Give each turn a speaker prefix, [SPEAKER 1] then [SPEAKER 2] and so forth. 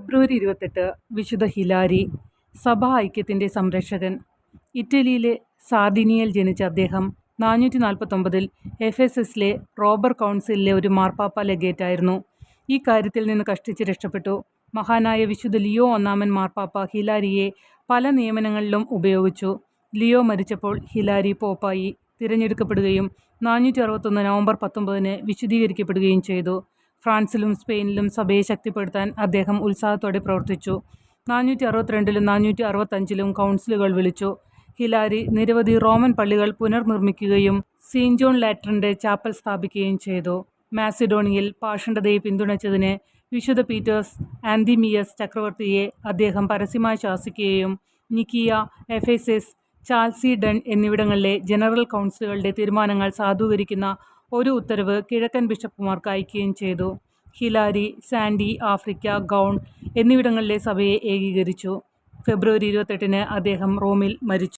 [SPEAKER 1] ഫെബ്രുവരി 28 വിശുദ്ധ ഹിലാരി, സഭാ ഐക്യത്തിൻ്റെ സംരക്ഷകൻ. ഇറ്റലിയിലെ സാർഡിനിയയിൽ ജനിച്ച അദ്ദേഹം 449 എഫെസസിലെ റോബർ കൗൺസിലിലെ ഒരു മാർപ്പാപ്പ ലെഗേറ്റായിരുന്നു. ഈ കാര്യത്തിൽ നിന്ന് കഷ്ടിച്ച് രക്ഷപ്പെട്ടു. മഹാനായ വിശുദ്ധ ലിയോ ഒന്നാമൻ മാർപ്പാപ്പ ഹിലാരിയെ പല നിയമനങ്ങളിലും ഉപയോഗിച്ചു. ലിയോ മരിച്ചപ്പോൾ ഹിലാരി പോപ്പായി തിരഞ്ഞെടുക്കപ്പെടുകയും 461 നവംബർ 19 വിശുദ്ധീകരിക്കപ്പെടുകയും ചെയ്തു. ഫ്രാൻസിലും സ്പെയിനിലും സഭയെ ശക്തിപ്പെടുത്താൻ അദ്ദേഹം ഉത്സാഹത്തോടെ പ്രവർത്തിച്ചു. 462 465 കൗൺസിലുകൾ വിളിച്ചു. ഹിലാരി നിരവധി റോമൻ പള്ളികൾ പുനർനിർമ്മിക്കുകയും സെയിന്റ് ജോൺ ലാറ്ററിൻ്റെ ചാപ്പൽ സ്ഥാപിക്കുകയും ചെയ്തു. മാസിഡോണിയയിൽ പാഷണ്ഡതയെ പിന്തുണച്ചതിന് വിശുദ്ധ പീറ്റേഴ്സ് ആന്തിമിയസ് ചക്രവർത്തിയെ അദ്ദേഹം പരസ്യമായി ശാസിക്കുകയും നിക്കിയ, എഫേസസ്, ചാൽസിഡൺ എന്നിവിടങ്ങളിലെ ജനറൽ കൗൺസിലുകളുടെ തീരുമാനങ്ങൾ സാധൂകരിക്കുന്ന ഒരു ഉത്തരവ് കിഴക്കൻ ബിഷപ്പുമാർക്ക് അയക്കുകയും ചെയ്തു. ഹിലാരി സാൻഡി, ആഫ്രിക്ക, ഗൗൺ എന്നിവിടങ്ങളിലെ സഭയെ ഏകീകരിച്ചു. ഫെബ്രുവരി 28 അദ്ദേഹം റോമിൽ മരിച്ചു.